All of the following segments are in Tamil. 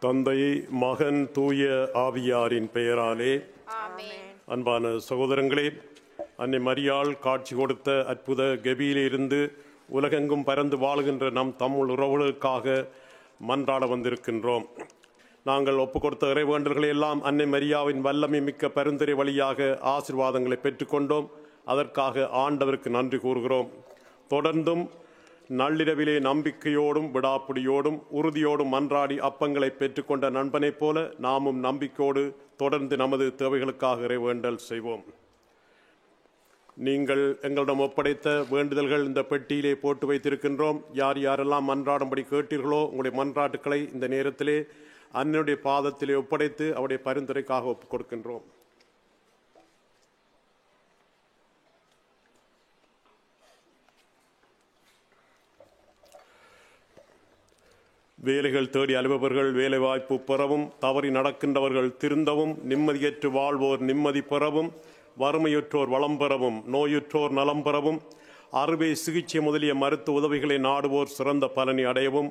தந்தை, மகன், தூய ஆவியாரின் பெயராலே ஆமென். அன்பான சகோதரங்களே, அன்னை மரியாள் காட்சி கொடுத்த அற்புத கெபியிலிருந்து உலகெங்கும் பறந்து வாழ்கின்ற நம் தமிழ் உறவுகளுக்காக மன்றாட வந்திருக்கின்றோம். நாங்கள் ஒப்பு கொடுத்த இறைவேண்டல்களை எல்லாம் அன்னை மரியாவின் வல்லமை மிக்க பரிந்துரை வழியாக ஆசீர்வாதங்களை பெற்றுக்கொண்டோம். அதற்காக ஆண்டவருக்கு நன்றி கூறுகிறோம். தொடர்ந்தும் நள்ளிரவிலே நம்பிக்கையோடும் விடாப்பிடியோடும் உறுதியோடும் மன்றாடி அப்பங்களை பெற்றுக்கொண்ட நண்பனைப் போல நாமும் நம்பிக்கையோடு தொடர்ந்து நமது தேவைகளுக்காக இறைவேண்டல் செய்வோம். நீங்கள் எங்களிடம் ஒப்படைத்த வேண்டுதல்கள் இந்த பெட்டியிலே போட்டு வைத்திருக்கின்றோம். யார் யாரெல்லாம் மன்றாடும்படி கேட்டீர்களோ உங்களுடைய மன்றாட்டுக்களை இந்த நேரத்திலே அன்னையுடைய பாதத்திலே ஒப்படைத்து அவருடைய பரிந்துரைக்காக ஒப்புக் கொடுக்கின்றோம். வேலைகள் தேடி அலுவலர்கள் வேலைவாய்ப்பு பெறவும், தவறி நடக்கின்றவர்கள் திருந்தவும், நிம்மதியற்று வாழ்வோர் நிம்மதி பெறவும், வறுமையுற்றோர் வளம் பெறவும், நோயுற்றோர் நலம் பெறவும், அறுவை சிகிச்சை முதலிய மருத்துவ உதவிகளை நாடுவோர் சிறந்த பலனை அடையவும்,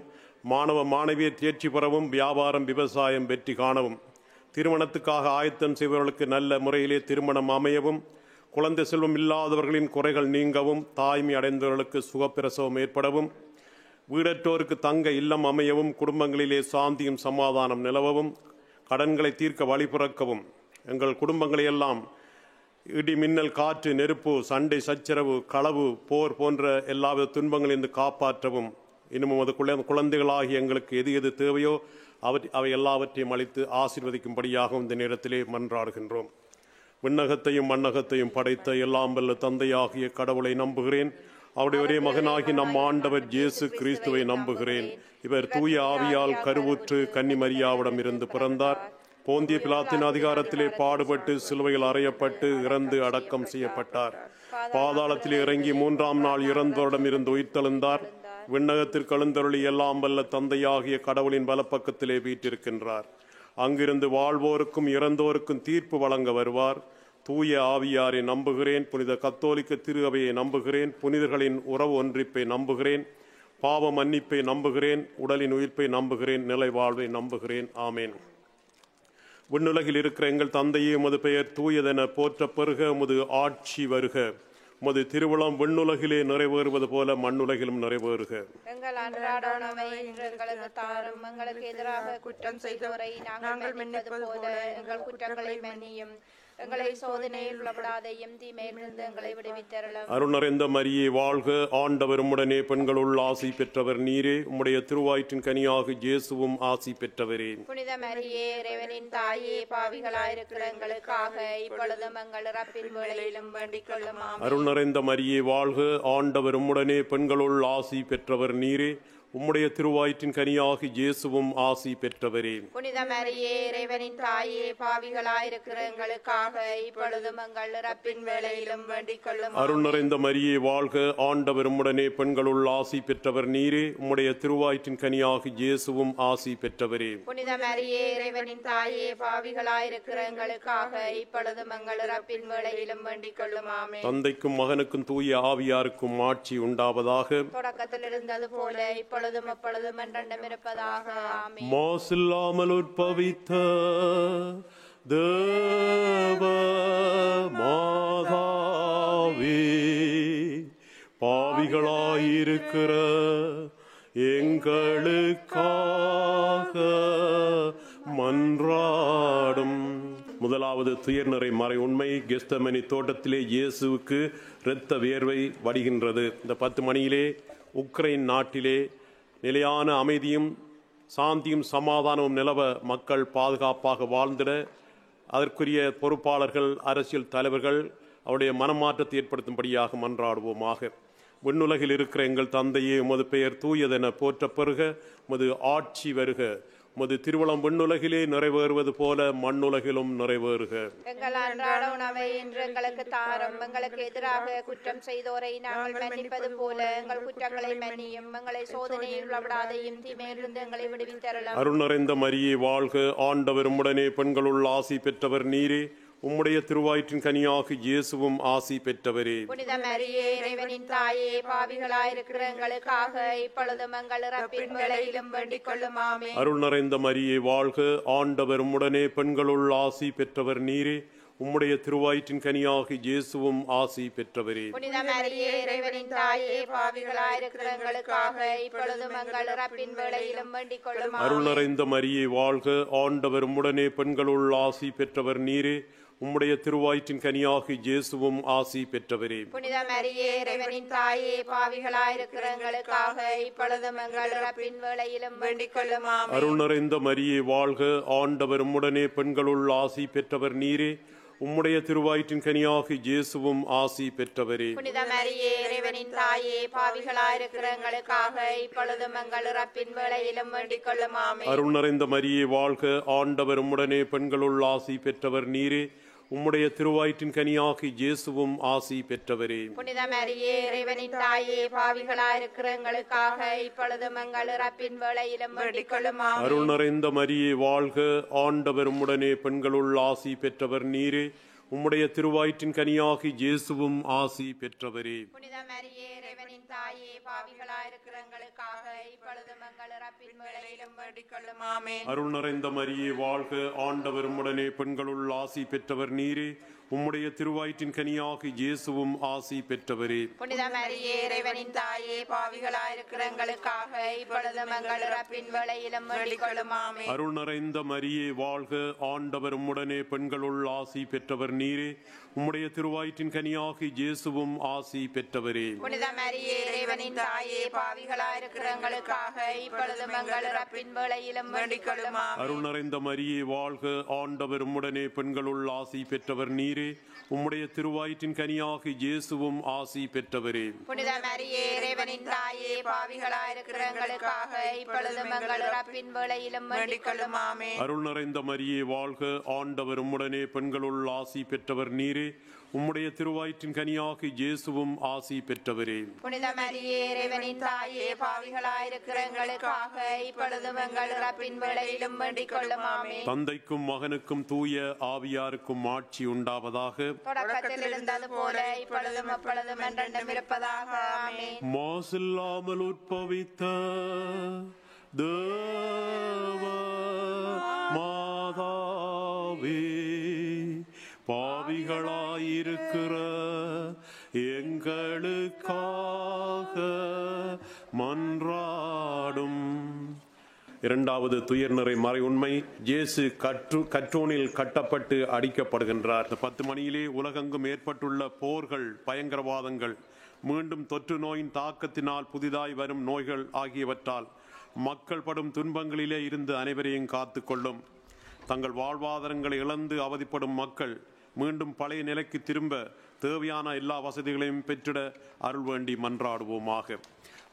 மாணவ மாணவியர் தேர்ச்சி பெறவும், வியாபாரம் விவசாயம் வெற்றி காணவும், திருமணத்துக்காக ஆயத்தம் செய்பவர்களுக்கு நல்ல முறையிலே திருமணம் அமையவும், குழந்தை செல்வம் இல்லாதவர்களின் குறைகள் நீங்கவும், தாய்மை அடைந்தவர்களுக்கு சுகப்பிரசவம் ஏற்படவும், வீடற்றோருக்கு தங்க இல்லம் அமையவும், குடும்பங்களிலே சாந்தியும் சமாதானம் நிலவவும், கடன்களை தீர்க்க வழி பிறக்கவும், எங்கள் குடும்பங்களையெல்லாம் இடி மின்னல் காற்று நெருப்பு சண்டை சச்சரவு களவு போர் போன்ற எல்லாவித துன்பங்களிலிருந்து காப்பாற்றவும், இன்னமும் அது குழந்தைகளாகி எங்களுக்கு எது எது தேவையோ அவை எல்லாவற்றையும் அளித்து ஆசீர்வதிக்கும்படியாக இந்த நேரத்திலே மன்றாடுகின்றோம். விண்ணகத்தையும் மண்ணகத்தையும் படைத்த எல்லாம் வல்ல தந்தையாகிய கடவுளை நம்புகிறேன். அவருடைய ஒரே மகனாகி நம் ஆண்டவர் இயேசு கிறிஸ்துவை நம்புகிறேன். இவர் தூய ஆவியால் கருவுற்று கன்னி மரியாவிடம் இருந்து பிறந்தார். போந்திய பிலாத்தின் அதிகாரத்திலே பாடுபட்டு சிலுவையில் அறையப்பட்டு இறந்து அடக்கம் செய்யப்பட்டார். பாதாளத்திலே இறங்கி 3ஆம் நாள் இறந்தோரிடம் இருந்து உயிர்த்தெழுந்தார். விண்ணகத்திற்கு எழுந்தருளி எல்லாம் வல்ல தந்தையாகிய கடவுளின் வலப்பக்கத்திலே வீற்றிருக்கின்றார். அங்கிருந்து வாழ்வோருக்கும் இறந்தோருக்கும் தீர்ப்பு வழங்க வருவார். தூய ஆவியாரை நம்புகிறேன். புனித கத்தோலிக்க திரு அவையை நம்புகிறேன். புனிதர்களின் உறவு ஒன்றிப்பை நம்புகிறேன். பாவ மன்னிப்பை நம்புகிறேன். உடலின் உயிர்ப்பை நம்புகிறேன். நிலை வாழ்வை நம்புகிறேன். ஆமேன். விண்ணுலகில் இருக்கிற எங்கள் தந்தையே, உமது பெயர் தூயதென போற்ற பெருக, உமது ஆட்சி வருக. உமது திருவுளம் விண்ணுலகிலே நிறைவேறுவது போல மண்ணுலகிலும் நிறைவேறுக. எங்கள் அன்றாட உணவை இன்று எங்களுக்கு தாரும். எங்களுக்கு எதிராக குற்றம் செய்தோரை நாங்கள் மன்னிப்பது போல எங்கள் குற்றங்களை மன்னியும். எங்களை சோதனையில் விடப்படாதையும் தீமையிலிருந்து எங்களை விடுவித்தருளும். அருணறிந்த மரியே வாழ்க. ஆண்டவர் உம்முடனே, பெண்களுள் ஆசி பெற்றவர் நீரே. உம்முடைய திருவாயிற்றின் கனியாக இயேசுவும் ஆசி பெற்றவரே. புனித மரியே, இறைவனின் தாயே, பாவிகளாயிருக்கிற எங்களுக்காக இப்பொழுதும் எங்கள் இறப்பின் வேளையிலும் வேண்டிக் கொள்ளும். அருணறிந்த மரியே வாழ்க. ஆண்டவர் உம்முடனே, பெண்களுள் ஆசி பெற்றவர் நீரே. உம்முடைய திருவாயிற்றின் கனியாக இயேசுவும் ஆசி பெற்றவரே. புனித மரியே, இறைவனின் தாயே, பாவிகளாயிருக்கிற எங்களுக்காக இப்பொழுதும் எங்கள் இறப்பின் வேளையிலும் வேண்டிக் கொள்ளும். அருள் நிறைந்த மரியே வாழ்க. ஆண்டவர் உம்முடனே, பெண்களுள் ஆசி பெற்றவர் நீரே. உம்முடைய திருவாயிற்றின் கனியாக இயேசுவும் ஆசி பெற்றவரே. புனித மரியே, இறைவனின் தாயே, பாவிகளாயிருக்கிற எங்களுக்காக இப்பொழுதும் எங்கள் இறப்பின் வேளையிலும் வேண்டிக் கொள்ளும். ஆமென். தந்தைக்கும் மகனுக்கும் தூய ஆவியாருக்கும் ஆட்சி உண்டாவதாக. தொடக்கத்தில் இருந்தது போல இப்பொழுதும் எப்பொழுதும் என்றென்றும் இருப்பதாக. ஆமென். மாசில்லாமல் உற்பவித்த தேவ மாதாவே, பாவிகளாயிருக்கிற எங்களுக்காக மன்றாடும். முதலாவது துயர்நிறை மறை உண்மை. கெத்செமனே தோட்டத்திலே இயேசுவுக்கு இரத்த வேர்வை வடிகின்றது. இந்த 10 மணியிலே உக்ரைன் நாட்டிலே நிலையான அமைதியும் சாந்தியும் சமாதானமும் நிலவ மக்கள் பாதுகாப்பாக வாழ்ந்திட அதற்குரிய பொறுப்பாளர்கள், அரசியல் தலைவர்கள் அவருடைய மனமாற்றத்தை ஏற்படுத்தும்படியாக மன்றாடுவோமாக. விண்ணுலகில் இருக்கிற எங்கள் தந்தையே, உமது பெயர் தூயதென போற்ற பெருக, உமது ஆட்சி வருக. உமது திருவுளம் விண்ணுலகிலே நிறைவேறுவது போல மண்ணுலகிலும் நிறைவேறுக. எங்கள் அன்றாட உணவை இன்று எங்களுக்கு தாரும். எங்களுக்கு எதிராக குற்றம் செய்தோரை நாங்கள் மன்னிப்பது போல எங்கள் குற்றங்களை மன்னியும். எங்களை சோதனையில் விடப்படாதையும் தீமையிலிருந்து எங்களை விடுவித்தருளும். அருள் நிறைந்த மரியே வாழ்க. ஆண்டவர் உம்முடனே, பெண்களுள் ஆசி பெற்றவர் நீரே. உம்முடைய திருவயிற்றின் கனியாக இயேசுவும் ஆசி பெற்றவரே. புனித மரியே இறைவனின் தாயே, பாவிகளாயிருக்கிற எங்களுக்காக இப்பொழுதும் எங்கள் இறப்பின் வேளையிலும் வேண்டிக் கொள்ளும். ஆமென். அருள் நிறைந்த மரியே வாழ்க, ஆண்டவர் உம்முடனே, பெண்களுள் ஆசி பெற்றவர் நீரே. உம்முடைய திருவயிற்றின் கனியாக இயேசுவும் ஆசி பெற்றவரே. புனித மரியே இறைவனின் தாயே, பாவிகளாயிருக்கிற எங்களுக்காக இப்பொழுதும் எங்கள் இறப்பின் வேளையிலும் வேண்டிக் கொள்ளும். அருள் நிறைந்த மரியே வாழ்க, ஆண்டவர் உம்முடனே, பெண்களுள் ஆசி பெற்றவர் நீரே. உம்முடைய திருவயிற்றின் கனியாக இயேசுவும் ஆசி பெற்றவரே. புனித மரியே இறைவனின் தாயே, பாவிகளாயிருக்கிற எங்களுக்காக இப்பொழுதும் எங்கள் இறப்பின் வேளையிலும் வேண்டிக் கொள்ளும். அருள் நிறைந்த மரியே வாழ்க, ஆண்டவர் உம்முடனே, பெண்களுள் ஆசி பெற்றவர் நீரே. உம்முடைய திருவயிற்றின் கனியாக இயேசுவும் ஆசி பெற்றவரே. புனித மரியே இறைவனின் தாயே, பாவிகளாயிருக்கிற எங்களுக்காக இப்பொழுதும் எங்கள் இறப்பின் வேளையிலும் வேண்டிக் கொள்ளும். அருள் நிறைந்த மரியே வாழ்க, ஆண்டவர் உம்முடனே, பெண்களுள் ஆசி பெற்றவர் நீரே. உம்முடைய திருவயிற்றின் கனியாக இயேசுவும் ஆசி பெற்றவரே. புனித மரியே இறைவனின் தாயே, பாவிகளாயிருக்கிற எங்களுக்காக இப்பொழுதும் எங்கள் இறப்பின் வேளையிலும் வேண்டிக் கொள்ளும். அருள் நிறைந்த மரியே வாழ்க, ஆண்டவர் உம்முடனே, பெண்களுள் ஆசி பெற்றவர் நீரே. உம்முடைய திருவயிற்றின் கனியாக இயேசுவும் ஆசி பெற்றவரே. புனித மரியே இறைவனின் தாயே, பாவிகளாயிருக்கிற எங்களுக்காக இப்பொழுதும் எங்கள் இறப்பின் வேளையிலும் வேண்டிக் கொள்ளும். ஆமென். அருள் நிறைந்த மரியே வாழ்க, ஆண்டவர் உம்முடனே, பெண்களுள் ஆசி பெற்றவர் நீரே. உம்முடைய திருவயிற்றின் கனியாக இயேசுவும் ஆசி பெற்றவரே. புனித மரியே இறைவனின் தாயே, பாவிகளாயிருக்கிற எங்களுக்காக இப்பொழுதும் எங்கள் இறப்பின் வேளையிலும் வேண்டிக் கொள்ளும். ஆமென். அருள் நிறைந்த மரியே வாழ்க, ஆண்டவர் உம்முடனே, பெண்களுள் ஆசி பெற்றவர் நீரே. உம்முடைய திருவயிற்றின் கனியாக இயேசுவும் ஆசி பெற்றவரே. புனித மரியே இறைவனின் தாயே, பாவிகளாயிருக்கிற எங்களுக்காக இப்பொழுதும் எங்கள் இறப்பின் வேளையிலும் வேண்டிக் கொள்ளும். அருள் நிறைந்த மரியே வாழ்க, ஆண்டவர் உம்முடனே, பெண்களுள் ஆசி பெற்றவர் நீரே. உம்முடைய திருவயிற்றின் கனியாக இயேசுவும் ஆசி பெற்றவரே. புனித மரியே இறைவனின் தாயே, பாவிகளாயிருக்கிற எங்களுக்காக இப்பொழுதும் எங்கள் இறப்பின் வேளையிலும் வேண்டிக் கொள்ளும். ஆமென். அருள் நிறைந்த மரியே வாழ்க, ஆண்டவர் உம்முடனே, பெண்களுள் ஆசி பெற்றவர் நீரே. உம்முடைய திருவயிற்றின் கனியாக இயேசுவும் ஆசி பெற்றவரே. புனித மரியே இறைவனின் தாயே, பாவிகளாயிருக்கிற எங்களுக்காக இப்பொழுதும் எங்கள் இறப்பின் வேளையிலும் வேண்டிக் கொள்ளும். ஆமென். தந்தைக்கும் மகனுக்கும் தூய ஆவியாருக்கும் ஆட்சி உண்டாவதாக. தொடக்கத்தில் இருந்தது போல இப்பொழுதும் எப்பொழுதும் என்றென்றும் இருப்பதாக. ஆமென். மாசில்லாமல் உற்பவித்த தேவ மாதாவே, பாவிகளாயிருக்கிற எங்களுக்காக மன்றாடும். இரண்டாவது துயர்நிறை மறை உண்மை. இயேசு கற்றோனில் கட்டப்பட்டு அடிக்கப்படுகின்றார். 10 மணியிலே உலகெங்கும் ஏற்பட்டுள்ள போர்கள், பயங்கரவாதங்கள், மீண்டும் தொற்று நோயின் தாக்கத்தினால் புதிதாய் வரும் நோய்கள் ஆகியவற்றால் மக்கள் படும் துன்பங்களிலே இருந்து அனைவரையும் காத்து கொள்ளும். தங்கள் வாழ்வாதாரங்களை இழந்து அவதிப்படும் மக்கள் மீண்டும் பழைய நிலைக்கு திரும்ப தேவையான எல்லா வசதிகளையும் பெற்றிட அருள் வேண்டி மன்றாடுவோமாக.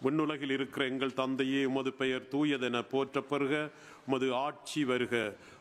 விண்ணுலகில் இருக்கிற எங்கள் தந்தையே, உமது பெயர் தூயதென போற்றப் பெறுக. உமது ஆட்சி வருக.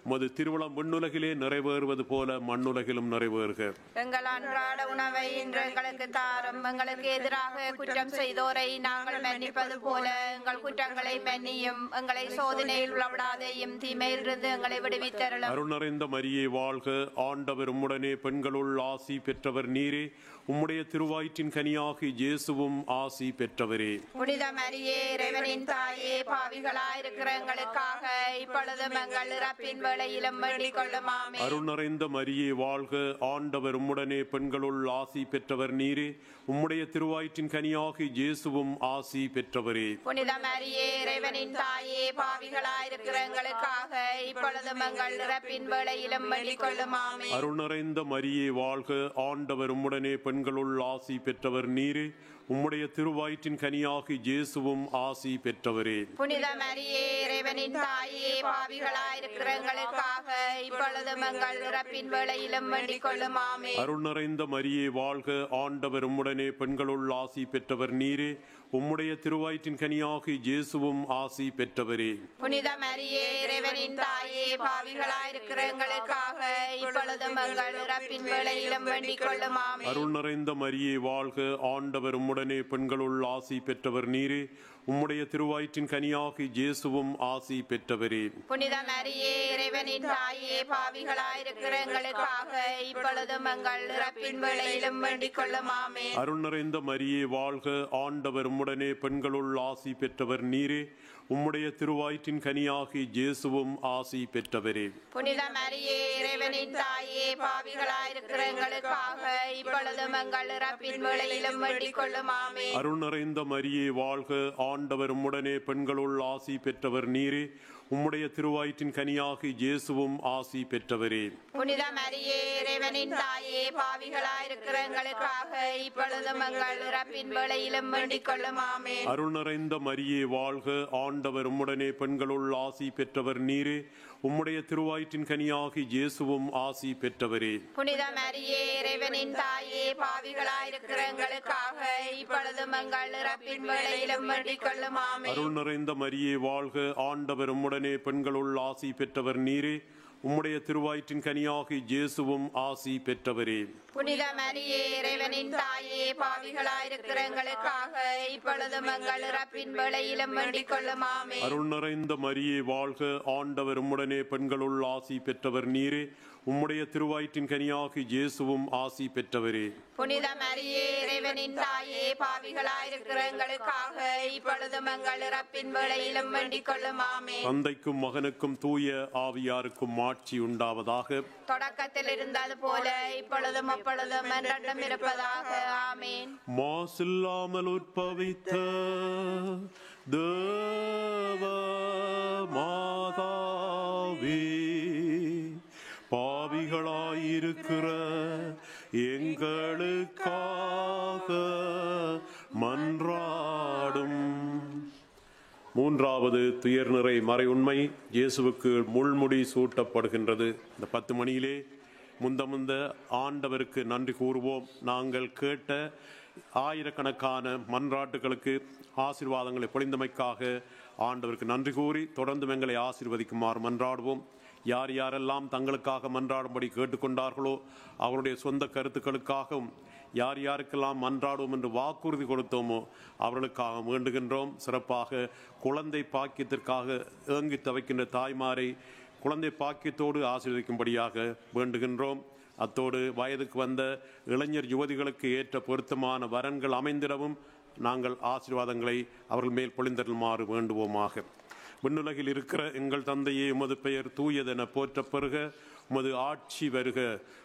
உமது திருவுளம் விண்ணுலகிலே நிறைவேறுவது போல மண்ணுலகிலும் நிறைவேறுக. எங்கள் அன்றாட உணவை இன்று எங்களுக்கு தாரும். எங்களுக்கு எதிராக குற்றம் செய்தோரை நாங்கள் மன்னிப்பது போல எங்கள் குற்றங்களை மன்னியும். எங்களை சோதனையில் விடாதையும் தீமையிலிருந்து எங்களை விடுவித்தருளும். அருள் நிறைந்த மரியே வாழ்க, ஆண்டவர் உம்முடனே, பெண்களுள் ஆசி பெற்றவர் நீரே. உம்முடைய திருவயிற்றின் கனியாக இயேசுவும் ஆசி பெற்றவரே. புனித மரியே இறைவனின் தாயே, பாவிகளாயிருக்கிற எங்களுக்காக இப்பொழுதும் எங்கள் இறப்பின் வேளையிலும் வேண்டிக் கொள்ளும். ஆமென். அருள் நிறைந்த மரியே வாழ்க, ஆண்டவர் உம்முடனே, பெண்களுள் ஆசி பெற்றவர் நீரே. உம்முடைய திருவயிற்றின் கனியாக இயேசுவும் ஆசி பெற்றவரே. புனித மரியே இறைவனின் தாயே, பாவிகளாயிருக்கிற எங்களுக்காக இப்பொழுதும் எங்கள் இறப்பின் வேளையிலும் வேண்டிக் கொள்ளும். ஆமென். அருள் நிறைந்த மரியே வாழ்க, ஆண்டவர் உம்முடனே, பெண்களுள் ஆசி பெற்றவர் நீரே. உம்முடைய திருவயிற்றின் கனியாக இயேசுவும் ஆசி பெற்றவரே. புனித மரியே இறைவனின் தாயே, பாவிகளாயிருக்கிற எங்களுக்காக இப்பொழுதும் எங்கள் இறப்பின் வேளையிலும் வேண்டிக் கொள்ளும். ஆமென். அருள் நிறைந்த மரியே வாழ்க, ஆண்டவர் உம்முடனே, பெண்களுள் ஆசி பெற்றவர் நீரே. உம்முடைய திருவயிற்றின் கனியாக இயேசுவும் ஆசி பெற்றவரே. புனித மரியே இறைவனின் தாயே, பாவிகளாயிருக்கிற எங்களுக்காக இப்பொழுதும் எங்கள் இறப்பின் வேளையிலும் வேண்டிக் கொள்ளும். ஆமென். அருள் நிறைந்த மரியே வாழ்க, ஆண்டவர் உம்முடனே, பெண்களுள் ஆசி பெற்றவர் நீரே. உம்முடைய திருவயிற்றின் கனியாகி இயேசுவும் ஆசி பெற்றவரே. புனித மரியே இறைவனின் தாயே, பாவிகளாயிருக்கிற எங்களுக்காக இப்பொழுதும் எங்கள் இறப்பின் வேளையிலும் வேண்டிக் கொள்ளும். ஆமென். அருள் நிறைந்த மரியே வாழ்க, ஆண்டவர் உம்முடனே, பெண்களுள் ஆசி பெற்றவர் நீரே. உம்முடைய திருவயிற்றின் கனியாகி இயேசுவும் ஆசி பெற்றவரே. புனித மரியே இறைவனின் தாயே, பாவிகளாயிருக்கிற எங்களுக்காக இப்பொழுதும் எங்கள் இறப்பின் வேளையிலும் வேண்டிக் கொள்ளும். ஆமென். அருள் நிறைந்த மரியே வாழ்க, ஆண்டவர் உம்முடனே, பெண்களுள் ஆசி பெற்றவர் நீரே. உம்முடைய திருவயிற்றின் கனியாகி இயேசுவும் ஆசி பெற்றவரே. புனித மரியே இறைவனின் தாயே, பாவிகளாயிருக்கிற எங்களுக்காக இப்பொழுதும் எங்கள் இறப்பின் வேளையிலும் வேண்டிக் கொள்ளும். ஆமென். அருள் நிறைந்த மரியே வாழ்க, ஆண்டவர் உம்முடனே, பெண்களுள் ஆசி பெற்றவர் நீரே. உம்முடைய திருவயிற்றின் கனியாகி இயேசுவும் ஆசி பெற்றவரே. புனித மரியே இறைவனின் தாயே, பாவிகளாயிருக்கிற எங்களுக்காக இப்பொழுதும் எங்கள் இறப்பின் வேளையிலும் வேண்டிக் கொள்ளும். ஆமென். அருள் நிறைந்த மரியே வாழ்க, ஆண்டவர் உம்முடனே, பெண்களுள் ஆசி பெற்றவர் நீரே. உம்முடைய திருவயிற்றின் கனியாகி இயேசுவும் ஆசி பெற்றவரே. புனித மரியே இறைவனின் தாயே, பாவிகளாயிருக்கிற எங்களுக்காக இப்பொழுதும் எங்கள் இறப்பின் வேளையிலும் வேண்டிக் கொள்ளும். ஆமென். அருள் நிறைந்த மரியே வாழ்க, ஆண்டவர் உம்முடனே, பெண்களுள் ஆசி பெற்றவர் நீரே. உம்முடைய திருவயிற்றின் கனியாகி இயேசுவும் ஆசி பெற்றவரே. புனித மரியே இறைவனின் தாயே, பாவிகளாயிருக்கிற எங்களுக்காக இப்பொழுதும் எங்கள் இறப்பின் வேளையிலும் வேண்டிக் கொள்ளும். ஆமென். தந்தைக்கும் மகனுக்கும் தூய ஆவியாருக்கும் ஆட்சி உண்டாவதாக. தொடக்கத்தில் இருந்தது போல இப்பொழுதும் அப்பொழுதும் என்றென்றும் இருப்பதாக. ஆமென். மாசில்லாமல் உற்பவித்த தேவ மாதாவே, பாவிகளாயிருக்கிற எங்களுக்காக மன்றாடும். மூன்றாவது துயர்நிறை மறை உண்மை, இயேசுவுக்கு முள்முடி சூட்டப்படுகின்றது. இந்த 10 மணியிலே முந்த ஆண்டவருக்கு நன்றி கூறுவோம். நாங்கள் கேட்ட ஆயிரக்கணக்கான மன்றாட்டுகளுக்கு ஆசீர்வாதங்களை பொழிந்தமைக்காக ஆண்டவருக்கு நன்றி கூறி தொடர்ந்து எங்களை ஆசீர்வதிக்குமாறு மன்றாடுவோம். யார் யாரெல்லாம் தங்களுக்காக மன்றாடும்படி கேட்டுக்கொண்டார்களோ அவருடைய சொந்த கருத்துக்களுக்காகவும் யார் யாருக்கெல்லாம் மன்றாடுவோம் என்று வாக்குறுதி கொடுத்தோமோ அவர்களுக்காக வேண்டுகின்றோம். சிறப்பாக குழந்தை பாக்கியத்திற்காக ஏங்கி தவிக்கின்ற தாய்மாரை குழந்தை பாக்கியத்தோடு ஆசீர்வதிக்கும்படியாக வேண்டுகின்றோம். அத்தோடு வயதுக்கு வந்த இளைஞர் யுவதிகளுக்கு ஏற்ற பொருத்தமான வரன்கள் அமைந்திடவும் நாங்கள் ஆசீர்வாதங்களை அவர்கள் மேல் பொழிந்தருளுமாறு வேண்டுவோமாக. விண்ணுலகில் இருக்கிற எங்கள் தந்தையே, உமது பெயர் தூயதென போற்ற பெறுக. உமது ஆட்சி வருக.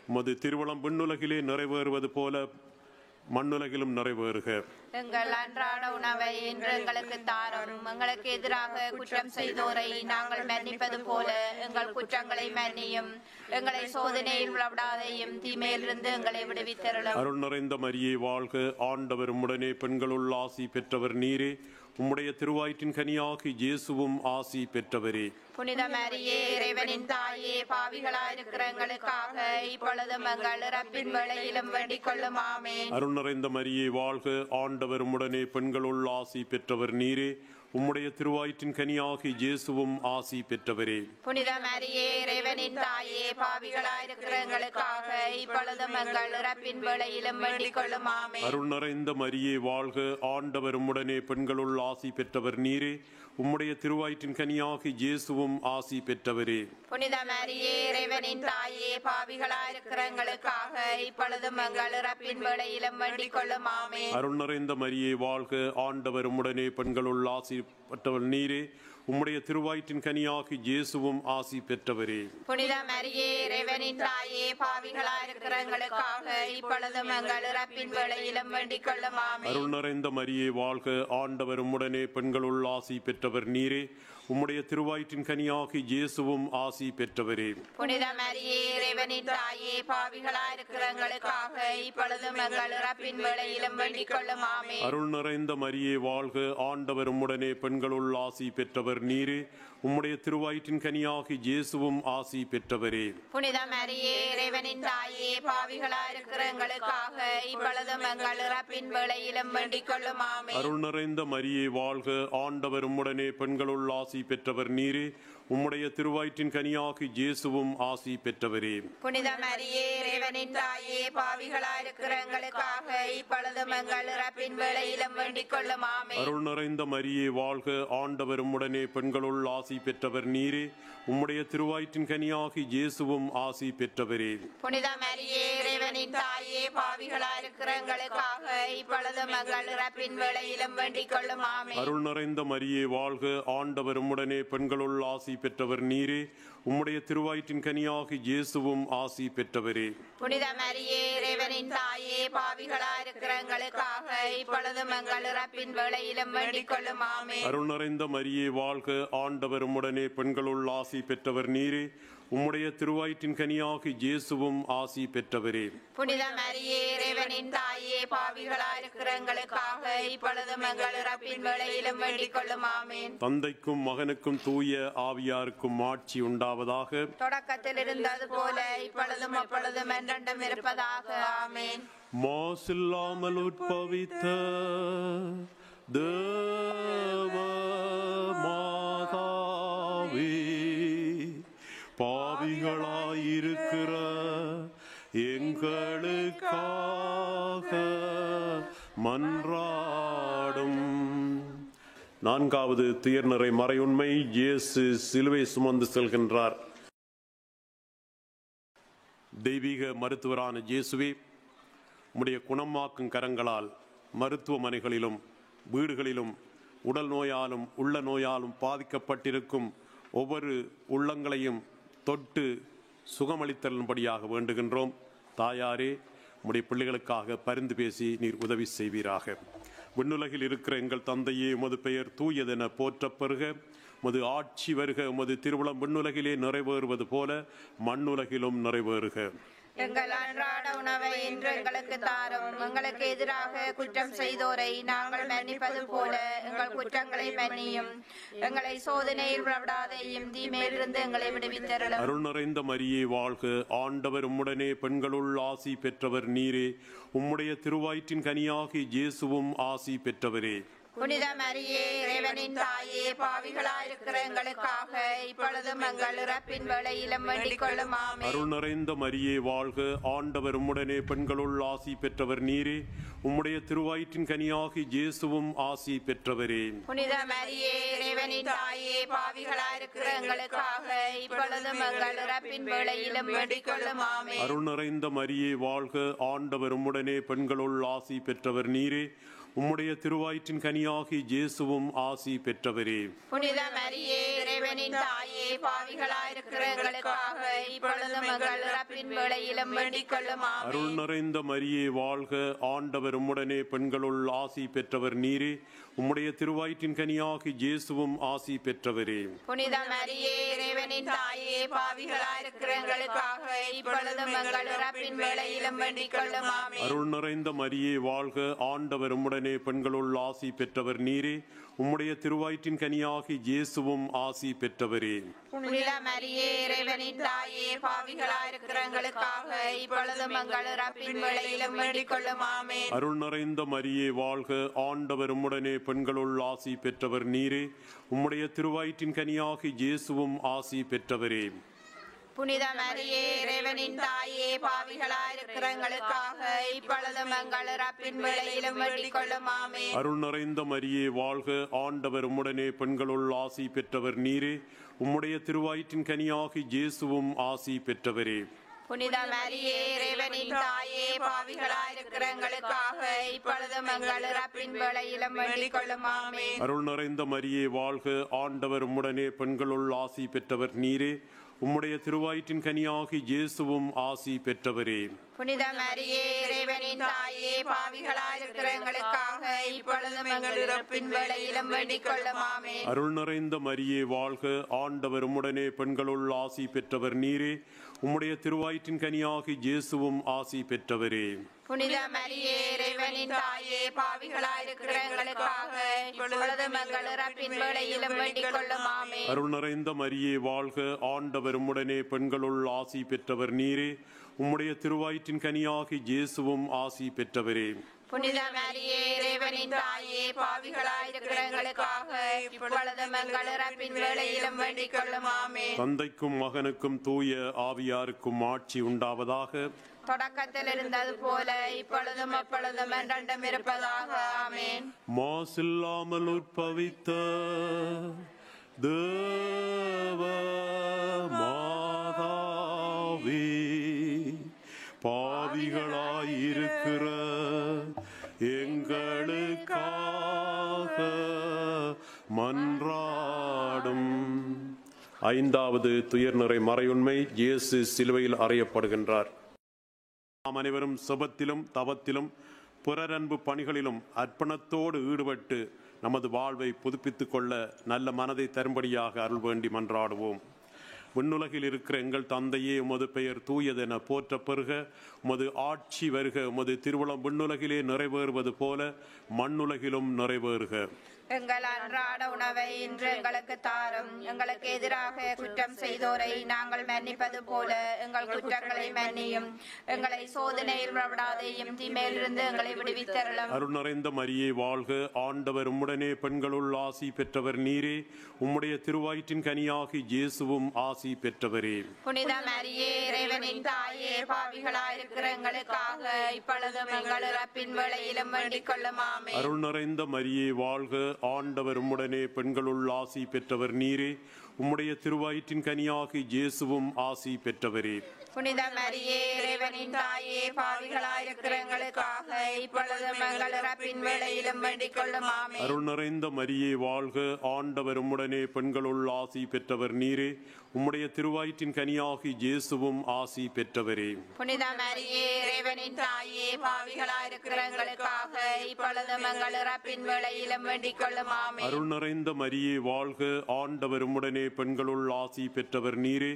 உமது திருவுளம் விண்ணுலகிலே நிறைவேறுவது போல மண்ணுலகிலும் நிறைவேறுக. எங்கள் அன்றாட உணவை இன்று எங்களுக்கு தாரும். எங்களுக்கு எதிராக குற்றம் செய்தோரை நாங்கள் மன்னிப்பது போல எங்கள் குற்றங்களை மன்னியும். எங்களை சோதனையில் விடாதையும் தீமையிலிருந்து எங்களை விடுவித்தருளும். அருள் நிறைந்த மரியே வாழ்க, ஆண்டவர் உம்முடனே, பெண்களுள் ஆசி பெற்றவர் நீரே. உம்முடைய திருவயிற்றின் கனியாகி இயேசுவும் ஆசி பெற்றவரே. புனித மரியே இறைவனின் தாயே, பாவிகளாயிருக்கிற எங்களுக்காக இப்பொழுதும் எங்கள் இறப்பின் வேளையிலும் வேண்டிக் கொள்ளும். ஆமென். அருள் நிறைந்த மரியே வாழ்க, ஆண்டவர் உம்முடனே, பெண்களுள் ஆசி பெற்றவர் நீரே. உம்முடைய திருவயிற்றின் கனியாகி இயேசுவும் ஆசி பெற்றவரே. புனித மரியே இறைவனின் தாயே, பாவிகளாயிருக்கிற எங்களுக்காக இப்பொழுதும் எங்கள் இறப்பின் வேளையிலும் வேண்டிக் கொள்ளும். ஆமென். அருள் நிறைந்த மரியே வாழ்க, ஆண்டவர் உம்முடனே, பெண்களுள் ஆசி பெற்றவர் நீரே. உம்முடைய திருவயிற்றின் கனியாகி இயேசுவும் ஆசி பெற்றவரே. புனித மரியே இறைவனின் தாயே, பாவிகளாயிருக்கிற எங்களுக்காக இப்பொழுதும் எங்கள் இறப்பின் வேளையிலும் வேண்டிக் கொள்ளும். ஆமென். அருள் நிறைந்த மரியே வாழ்க, ஆண்டவர் உம்முடனே, பெண்களுள் ஆசி பெற்றவர் நீரே. உம்முடைய திருவயிற்றின் கனியாகி இயேசுவும் ஆசி பெற்றவரே. புனித மரியே இறைவனின் தாயே, பாவிகளாயிருக்கிற எங்களுக்காக இப்பொழுதும் எங்கள் இறப்பின் வேளையிலும் வேண்டிக் கொள்ளும். ஆமென். அருள் நிறைந்த மரியே வாழ்க, ஆண்டவர் உம்முடனே, பெண்களுள் ஆசி பெற்றவர் நீரே. உம்முடைய திருவயிற்றின் கனியாகி இயேசுவும் ஆசி பெற்றவரே. புனித மரியே இறைவனின் தாயே, பாவிகளாயிருக்கிற எங்களுக்காக இப்பொழுதும் எங்கள் இறப்பின் வேளையிலும் வேண்டிக் கொள்ளும். ஆமென். அருள் நிறைந்த மரியே வாழ்க, ஆண்டவர் உம்முடனே, பெண்களுள் ஆசி பெற்றவர் நீரே. உம்முடைய திருவயிற்றின் கனியாகி இயேசுவும் ஆசி பெற்றவரே. புனித மரியே இறைவனின் தாயே, பாவிகளாயிருக்கிற எங்களுக்காக இப்பொழுதும் எங்கள் இறப்பின் வேளையிலும் வேண்டிக் கொள்ளும். ஆமென். அருள் நிறைந்த மரியே வாழ்க, ஆண்டவர் உம்முடனே, பெண்களுள் ஆசி ஆசி பெற்றவர் நீரே. உம்முடைய திருவயிற்றின் கனியாகி இயேசுவும் ஆசி பெற்றவரே. புனித மரியே, இறைவனின் தாயே, பாவிகளாயிருக்கிற எங்களுக்காக இப்பொழுதும் எங்கள் இறப்பின் வேளையிலும் வேண்டிக் கொள்ளும். ஆமென். அருள் நிறைந்த மரியே வாழ்க, ஆண்டவர் உம்முடனே, பெண்களுள் ஆசி பெற்றவர் நீரே. உம்முடைய திருவயிற்றின் கனியாகி இயேசுவும் ஆசி பெற்றவரே. புனித மரியே, இறைவனின் தாயே, பாவிகளாயிருக்கிற எங்களுக்காக இப்பொழுதும் எங்கள் இறப்பின் வேளையிலும் வேண்டிக் கொள்ளும். ஆமென். அருள் நிறைந்த மரியே வாழ்க, ஆண்டவர் உம்முடனே, பெண்களுள் ஆசி பெற்றவர் நீரே. உம்முடைய திருவயிற்றின் கனியாகி இயேசுவும் ஆசி பெற்றவரே. புனித மரியே, இறைவனின் தாயே, பாவிகளாயிருக்கிற எங்களுக்காக இப்பொழுதும் எங்கள் இறப்பின் வேளையிலும் வேண்டிக் கொள்ளும். ஆமென். அருள் நிறைந்த மரியே வாழ்க, ஆண்டவர் உம்முடனே, பெண்களுள் ஆசி பெற்றவர் நீரே. உம்முடைய திருவயிற்றின் கனியாகி இயேசுவும் ஆசி பெற்றவரே. புனித மரியே, இறைவனின் தாயே, பாவிகளாயிருக்கிற எங்களுக்காக இப்பொழுதும் எங்கள் இறப்பின் வேளையிலும் வேண்டிக் கொள்ளும். ஆமென். தந்தைக்கும் மகனுக்கும் தூய ஆவியாருக்கும் ஆட்சி உண்டாவதாக. தொடக்கத்தில் இருந்தது போல இப்பொழுதும் அப்பொழுதும் என்றென்றும் இருப்பதாக. ஆமென். மாசில்லாமல் உட்பவித்த தேவ மாதாவே, பாவிகளாயிருக்கிற எங்களுக்காக மன்றாடும். நான்காவது துயர்நிறை மறையுண்மை. இயேசு சிலுவை சுமந்து செல்கின்றார். தெய்வீக மருத்துவரான இயேசுவே, உம்முடைய குணமாக்கும் கரங்களால் மருத்துவமனைகளிலும் வீடுகளிலும் உடல் நோயாலும் உள்ள நோயாலும் பாதிக்கப்பட்டிருக்கும் ஒவ்வொரு உள்ளங்களையும் தொட்டு சுகமளித்தலும்படியாக வேண்டுகின்றோம். தாயாரே, உம்முடைய பிள்ளைகளுக்காக பரிந்து பேசி நீர் உதவி செய்வீராக. விண்ணுலகில் இருக்கிற எங்கள் தந்தையே, உமது பெயர் தூயதென போற்றப்பெறுக. உமது ஆட்சி வருக. உமது திருவுளம் விண்ணுலகிலே நிறைவேறுவது போல மண்ணுலகிலும் நிறைவேறுக. எங்கள் அன்றாட உணவை இன்று எங்களுக்கு தாரும். எங்களுக்கு எதிராக குற்றம் செய்தோரை நாங்கள் மன்னிப்பது போல எங்கள் குற்றங்களை மன்னியும். எங்களை சோதனையில் விடாதையும் தீமையிலிருந்து எங்களை விடுவித்தருளும். அருள் நிறைந்த மரியே வாழ்க, ஆண்டவர் உம்முடனே, பெண்களுள் ஆசி பெற்றவர் நீரே. உம்முடைய திருவயிற்றின் கனியாகி இயேசுவும் ஆசி பெற்றவரே. புனித மரியே, இறைவனின் தாயே, பாவிகளாயிருக்கிற எங்களுக்காக இப்பொழுதும் எங்கள் இறப்பின் வேளையிலும் வேண்டிக் கொள்ளும். ஆமென். அருள் நிறைந்த மரியே வாழ்க, ஆண்டவர் உம்முடனே, பெண்களுள் ஆசி பெற்றவர் நீரே. உம்முடைய திருவயிற்றின் கனியாகி இயேசுவும் ஆசி பெற்றவரே. புனித மரியே, இறைவனின் தாயே, பாவிகளாயிருக்கிற எங்களுக்காக இப்பொழுதும் எங்கள் இறப்பின் வேளையிலும் வேண்டிக் கொள்ளும். ஆமென். அருள் நிறைந்த மரியே வாழ்க, ஆண்டவர் உம்முடனே, பெண்களுள் ஆசி பெற்றவர் நீரே. உம்முடைய திருவயிற்றின் கனியாகி இயேசுவும் ஆசி பெற்றவரே. புனித மரியே, இறைவனின் தாயே, பாவிகளாயிருக்கிற எங்களுக்காக இப்பொழுதும் எங்கள் இறப்பின் வேளையிலும் வேண்டிக் கொள்ளும். ஆமென். அருள் நிறைந்த மரியே வாழ்க, ஆண்டவர் உம்முடனே, பெண்களுள் ஆசி பெற்றவர் நீரே. உம்முடைய திருவயிற்றின் கனியாகி இயேசுவும் ஆசி பெற்றவரே. புனித மரியே, இறைவனின் தாயே, பாவிகளாயிருக்கிற எங்களுக்காக இப்பொழுதும் எங்கள் இறப்பின் வேளையிலும் வேண்டிக் கொள்ளும். ஆமென். அருள் நிறைந்த மரியே வாழ்க, ஆண்டவர் உம்முடனே, பெண்களுள் ஆசி பெற்றவர் நீரே. உம்முடைய திருவயிற்றின் கனியாகி இயேசுவும் ஆசி பெற்றவரே. புனித மரியே, இறைவனின் தாயே, பாவிகளாயிருக்கிற எங்களுக்காக இப்பொழுதும் எங்கள் இறப்பின் வேளையிலும் வேண்டிக் கொள்ளும். ஆமென். அருள் நிறைந்த மரியே வாழ்க, ஆண்டவர் உம்முடனே, பெண்களுள் ஆசி பெற்றவர் நீரே. உம்முடைய திருவயிற்றின் கனியாகி இயேசுவும் ஆசி பெற்றவரே. புனித மரியே, இறைவனின் தாயே, பாவிகளாயிருக்கிற எங்களுக்காக இப்பொழுதும் எங்கள் இறப்பின் வேளையிலும் வேண்டிக் கொள்ளும். ஆமென். அருள் நிறைந்த மரியே வாழ்க, ஆண்டவர் உம்முடனே, பெண்களுள் ஆசி பெற்றவர் நீரே. உம்முடைய திருவயிற்றின் கனியாகி இயேசுவும் ஆசி பெற்றவரே. புனித மரியே, இறைவனின் தாயே, பாவிகளாயிருக்கிற எங்களுக்காக இப்பொழுதும் எங்கள் இறப்பின் வேளையிலும் வேண்டிக் கொள்ளும். ஆமென். அருள் நிறைந்த மரியே வாழ்க, ஆண்டவர் உம்முடனே, பெண்களுள் ஆசி பெற்றவர் நீரே. உம்முடைய திருவயிற்றின் கனியாகி இயேசுவும் ஆசி பெற்றவரே. புனித மரியே, இறைவனின் தாயே, பாவிகளாயிருக்கிற எங்களுக்காக இப்பொழுதும் எங்கள் இறப்பின் வேளையிலும் வேண்டிக் கொள்ளும். ஆமென். அருள் நிறைந்த மரியே வாழ்க, ஆண்டவர் உம்முடனே, பெண்களுள் ஆசி பெற்றவர் நீரே. உம்முடைய திருவயிற்றின் கனியாகி இயேசுவும் ஆசி பெற்றவரே. புனித மரியே, இறைவனின் தாயே, பாவிகளாயிருக்கிற எங்களுக்காக இப்பொழுதும் எங்கள் இறப்பின் வேளையிலும் வேண்டிக் கொள்ளும். ஆமென். அருள் நிறைந்த மரியே வாழ்க, ஆண்டவர் உம்முடனே, பெண்களுள் ஆசி பெற்றவர் நீரே. உம்முடைய திருவயிற்றின் கனியாகி இயேசுவும் ஆசி பெற்றவரே. புனித மரியே இறைவனின் தாயே, பாவிகளாயிருக்கிற எங்களுக்காக இப்பொழுதும் எங்கள் இறப்பின் வேளையிலும் வேண்டிக் கொள்ளும். ஆமென். தந்தைக்கும் மகனுக்கும் தூய ஆவியாருக்கும் ஆட்சி உண்டாவதாக. தொடக்கத்தில் இருந்தது போல இப்பொழுதும் எப்பொழுதும் என்றென்றும் இருப்பதாக. ஆமென். மாசில்லாமல் உற்பவித்த தேவ மாதாவே, பாவிகளாயிருக்கிற எங்களுக்காக மன்றாடும். ஐந்தாவது துயர்நிறை மறையுண்மை, இயேசு சிலுவையில் அறையப்படுகின்றார். நாம் அனைவரும் செபத்திலும் தவத்திலும் பிறரன்பு பணிகளிலும் அர்ப்பணத்தோடு ஈடுபட்டு நமது வாழ்வை புதுப்பித்துக் கொள்ள நல்ல மனதை தரும்படியாக அருள் வேண்டி மன்றாடுவோம். விண்ணுலகில் இருக்கிற எங்கள் தந்தையே, உமது பெயர் தூயதென போற்ற பெறுக. உமது ஆட்சி வருக. உமது திருவுளம் விண்ணுலகிலே நிறைவேறுவது போல மண்ணுலகிலும் நிறைவேறுக. எங்கள் அன்றாட உணவை இன்று எங்களுக்கு தாரும். எங்களுக்கு எதிராக குற்றம் செய்தோரை நாங்கள் மன்னிப்பது போல எங்கள் குற்றங்களை மன்னியும். எங்களை சோதனையில் விடாதேயும், தீமையிலிருந்து எங்களை விடுவித்தருளும். அருள் நிறைந்த மரியே வாழ்க. ஆண்டவர் உம்முடனே, பெண்களுள் ஆசி பெற்றவர் நீரே. உம்முடைய திருவயிற்றின் கனியாகி இயேசுவும் ஆசி பெற்றவரே. புனித மரியே இறைவனின் தாயே, பாவிகளாயிருக்கிற எங்களுக்காக இப்பொழுதும் எங்கள் இறப்பின் வேளையிலும் வேண்டிக் கொள்ளும். ஆமென். அருள் நிறைந்த மரியே வாழ்க. ஆண்டவர் உம்முடனே, பெண்களுள் ஆசி பெற்றவர் நீரே. உம்முடைய திருவயிற்றின் கனியாகி இயேசுவும் ஆசி பெற்றவரே. புனித மரியே இறைவனின் தாயே, பாவிகளாயிருக்கிற எங்களுக்காக இப்பொழுதும் எங்கள் இறப்பின் வேளையிலும் வேண்டிக் கொள்ளும். ஆமென். அருள் நிறைந்த மரியே வாழ்க. ஆண்டவர் உம்முடனே, பெண்களுள் ஆசி பெற்றவர் நீரே. உம்முடைய திருவயிற்றின் கனியாகி இயேசுவும் ஆசி பெற்றவரே. புனித மரியே இறைவனின் தாயே, பாவிகளாயிருக்கிற எங்களுக்காக இப்பொழுதும் எங்கள் இறப்பின் வேளையிலும் வேண்டிக் கொள்ளும். ஆமென். அருள் நிறைந்த மரியே வாழ்க. ஆண்டவர் உம்முடனே, பெண்களுள் ஆசி பெற்றவர் நீரே.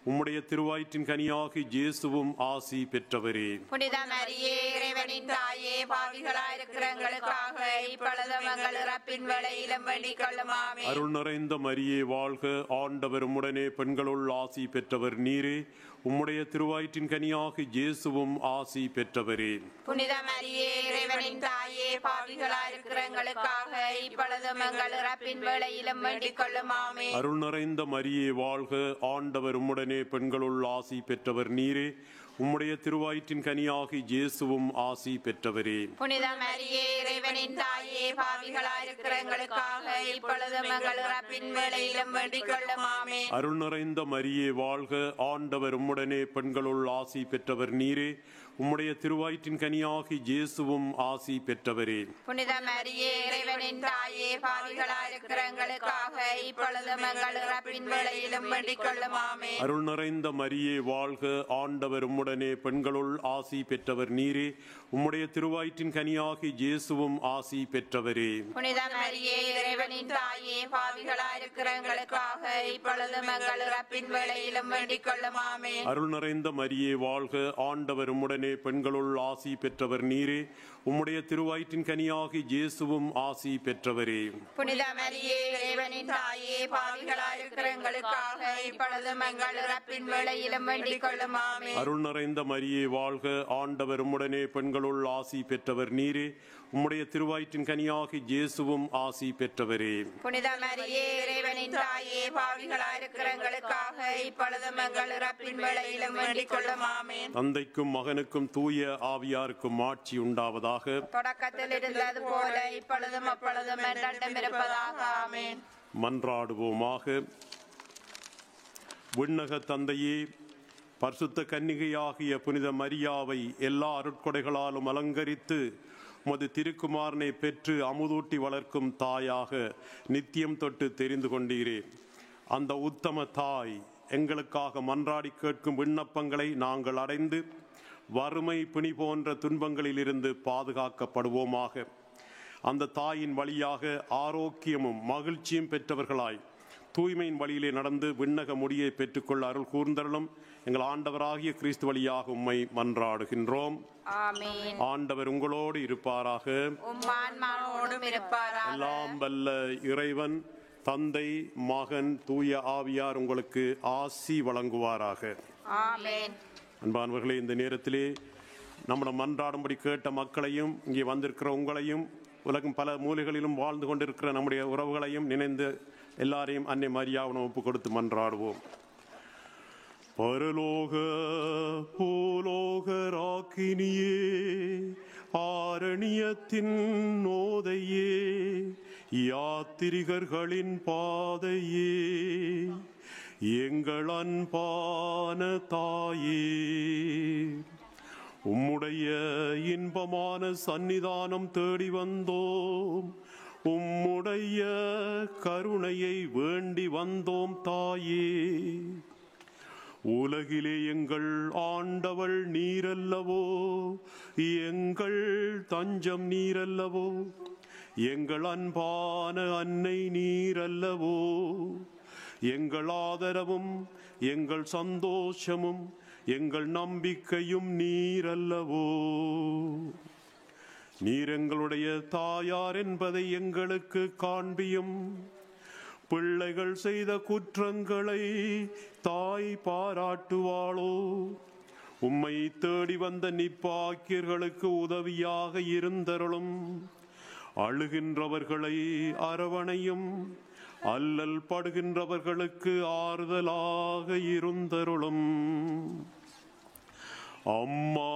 உம்முடைய திருவயிற்றின் கனியாகி இயேசுவும் ஆசி பெற்றவரே. புனித மரியே இறைவனின் தாயே, பாவிகளாயிருக்கிற எங்களுக்காக இப்பொழுதும் எங்கள் இறப்பின் வேளையிலும் வேண்டிக் கொள்ளும். ஆமென். அருள் நிறைந்த மரியே வாழ்க. ஆண்டவர் உம்முடனே, பெண்களுள் ஆசி பெற்றவர் நீரே. உம்முடைய திருவயிற்றின் கனியாகி இயேசுவும் ஆசி பெற்றவரே. புனித மரியே இறைவனின் தாயே, பாவிகளாயிருக்கிற எங்களுக்காக இப்பொழுதும் எங்கள் இறப்பின் வேளையிலும் வேண்டிக் கொள்ளும். ஆமென். அருள் நிறைந்த மரியே வாழ்க. ஆண்டவர் உம்முடனே, பெண்களுள் ஆசி பெற்றவர் நீரே. உம்முடைய திருவயிற்றின் கனியாகி இயேசுவும் ஆசி பெற்றவரே. புனித மரியே இறைவனின் தாயே, பாவிகளாயிருக்கிற எங்களுக்காக இப்பொழுதும் எங்கள் இறப்பின் வேளையிலும் வேண்டிக் கொள்ளும். ஆமென். அருள் நிறைந்த மரியே வாழ்க. ஆண்டவர் உம்முடனே, பெண்களுள் ஆசி பெற்றவர் நீரே. உம்முடைய திருவயிற்றின் கனியாகி இயேசுவும் ஆசி பெற்றவரே. புனித மரியே இறைவனின் தாயே, பாவிகளாயிருக்கிற எங்களுக்காக இப்பொழுதும் எங்கள் இறப்பின் வேளையிலும் வேண்டிக் கொள்ளும். ஆமென். அருள் நிறைந்த மரியே வாழ்க. ஆண்டவர் உம்முடனே, பெண்களுள் ஆசி பெற்றவர் நீரே. உம்முடைய திருவயிற்றின் கனியாகி இயேசுவும் ஆசி பெற்றவரே. புனித மரியே இறைவனின் தாயே, பாவிகளாயிருக்கிற எங்களுக்காக இப்பொழுதும் எங்கள் இறப்பின் வேளையிலும் வேண்டிக் கொள்ளும். ஆமென். அருள் நிறைந்த மரியே வாழ்க. ஆண்டவர் உம்முடனே, பெண்களுள் ஆசி பெற்றவர் நீரே. உம்முடைய திருவயிற்றின் கனியாகி இயேசுவும் ஆசி பெற்றவரே. புனித மரியே இறைவனின் தாயே, பாவிகளாயிருக்கிற எங்களுக்காக இப்பொழுதும் எங்கள் இறப்பின் வேளையிலும் வேண்டிக் கொள்ளும். ஆமென். அருள் நிறைந்த மரியே வாழ்க. ஆண்டவர் உம்முடனே, பெண்களுள் ஆசி பெற்றவர் நீரே. உம்முடைய திருவயிற்றின் கனியாகி இயேசுவும் ஆசி பெற்றவரே. புனித மரியே இறைவனின் தாயே, பாவிகளாயிருக்கிற எங்களுக்காக இப்பொழுதும் எங்கள் இறப்பின் வேளையிலும் வேண்டிக் கொள்ளும். ஆமென். தந்தைக்கும் மகனுக்கும் தூய ஆவியாருக்கும் ஆட்சி உண்டாவதாக. தொடக்கத்தில் இருந்தது போல இப்பொழுதும் அப்பொழுதும் என்றென்றும் இருப்பதாக. ஆமென். மன்றாடுவோமாக. விண்ணக தந்தையே, பரிசுத்த கன்னிகையாகிய புனித மரியாவை எல்லா அருட்கொடைகளாலும் அலங்கரித்து உமது திருக்குமாரனை பெற்று அமுதூட்டி வளர்க்கும் தாயாக நித்தியம் தொட்டு தெரிந்து கொண்டீரே. அந்த உத்தம தாய் எங்களுக்காக மன்றாடி கேட்கும் விண்ணப்பங்களை நாங்கள் அடைந்து வறுமை, பிணி போன்ற துன்பங்களிலிருந்து பாதுகாக்கப்படுவோமாக. அந்த தாயின் வழியாக ஆரோக்கியமும் மகிழ்ச்சியும் பெற்றவர்களாய் தூய்மையின் வழியிலே நடந்து விண்ணக முடியை பெற்றுக்கொள்ள அருள் கூர்ந்தருளும். எங்கள் ஆண்டவராகிய கிறிஸ்து வழியாக உம்மை மன்றாடுகின்றோம். ஆமென். ஆண்டவர் உங்களோடு இருப்பாராக. உம் ஆன்மாவோடும் இருப்பாராக. எல்லாம் வல்ல இறைவன் தந்தை, மகன், தூய ஆவியார் உங்களுக்கு ஆசி வழங்குவாராக. ஆமென். அன்பானவர்களே, இந்த நேரத்திலே நம்மளை மன்றாடும்படி கேட்ட மக்களையும் இங்கே வந்திருக்கிற உங்களையும் உலகம் பல மூலைகளிலும் வாழ்ந்து கொண்டிருக்கிற நம்முடைய உறவுகளையும் நினைந்து எல்லாரையும் அன்னை மரியாவிடம் ஒப்பு கொடுத்து மன்றாடுவோம். பரலோக பூலோக ராக்கினியே, ஆரணியத்தின் நோதையே, யாத்திரிகர்களின் பாதையே, எங்கள் அன்பான தாயே, உம்முடைய இன்பமான சந்நிதானம் தேடி வந்தோம். உம்முடைய கருணையை வேண்டி வந்தோம் தாயே. உலகிலே எங்கள் ஆண்டவள் நீரல்லவோ, எங்கள் தஞ்சம் நீரல்லவோ, எங்கள் அன்பான அன்னை நீரல்லவோ, எங்கள் ஆதரவும் எங்கள் சந்தோஷமும் எங்கள் நம்பிக்கையும் நீரல்லவோ. நீர் எங்களுடைய தாயார் என்பதை எங்களுக்கு காண்பியும். பிள்ளைகள் செய்த குற்றங்களை தாய் பாராட்டுவாளோ? உம்மை தேடி வந்த நிப்பாக்கியர்களுக்கு உதவியாக இருந்தருளும். அழுகின்றவர்களை அரவணையும். அல்லல் படுகின்றவர்களுக்கு ஆறுதலாக இருந்தருளும். அம்மா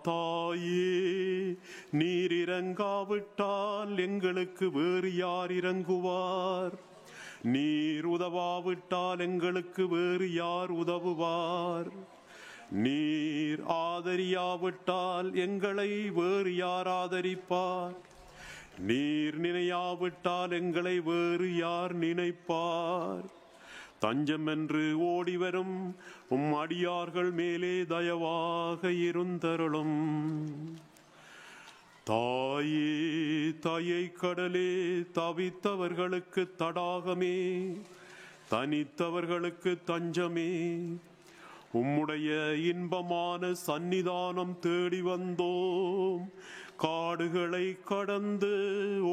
தாயே, நீர் இறங்காவிட்டால் எங்களுக்கு வேறு யார் இறங்குவார்? நீர் உதவாவிட்டால் எங்களுக்கு வேறு யார் உதவுவார்? நீர் ஆதரியாவிட்டால் எங்களை வேறு யார் ஆதரிப்பார்? நீர் நினையாவிட்டால் எங்களை வேறு யார் நினைப்பார்? தஞ்சம் என்று ஓடிவரும் உம் அடியார்கள் மேலே தயவாக இருந்தருளும். தாயே, தாயை கடலே, தவித்தவர்களுக்கு தடாகமே, தனித்தவர்களுக்கு தஞ்சமே, உம்முடைய இன்பமான சந்நிதானம் தேடி வந்தோம். காடுகளை கடந்து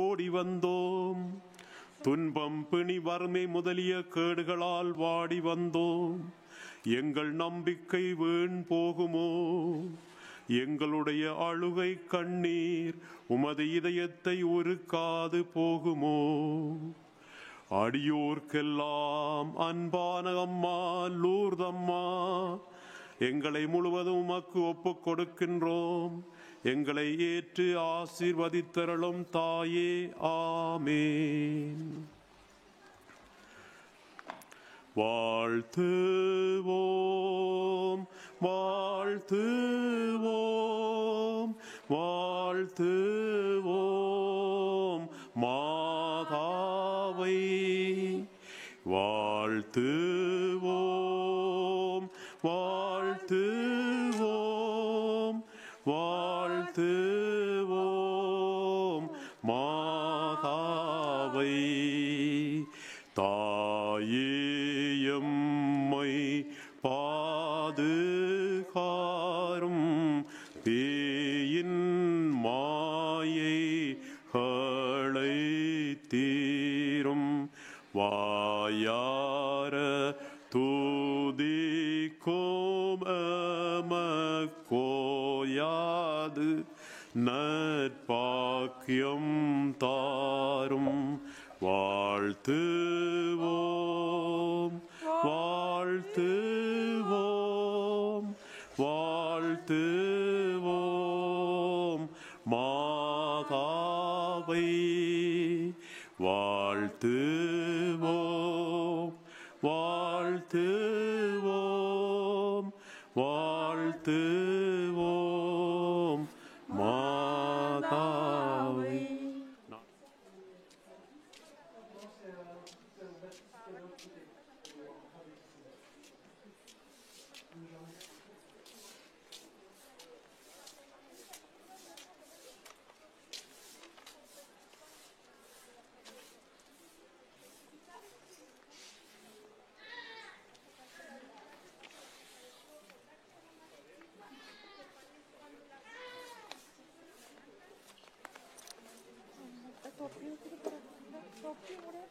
ஓடி வந்தோம். துன்பம், பிணி, வறுமை முதலிய கேடுகளால் வாடி வந்தோம். எங்கள் நம்பிக்கை வீண் போகுமோ? எங்களுடைய அழுகை கண்ணீர் உமது இதயத்தை உருக்காது போகுமோ? அடியோர்க்கெல்லாம் அன்பான அம்மா லூர்தம்மா, எங்களை முழுவதும் உமக்கு ஒப்புக் கொடுக்கின்றோம். எங்களை ஏற்று ஆசீர்வதித்தருளும் தாயே. ஆமேன். வாழ்த்துவோம், வாழ்த்துவோம், வாழ்த்துவோம் மாதாவை. வாழ்த்துவோம், வாழ்த்துவோம், வாழ்த்துவோம் மாதாவை. தாயேயம்மை பாதுகாரும் பேயின் மாயைகளை தீரும். வாயார துதிக்கும் எமக்கோயாது நற்பாக்கியம் தாரும். வாழ்த்துவோம், வாழ்த்துவோம், வாழ்த்துவோம் மாதாவை. வாழ்த்துவோம், வாழ்த்துவோம், வாழ்த்துவோம் மாதாவை. Topluyor.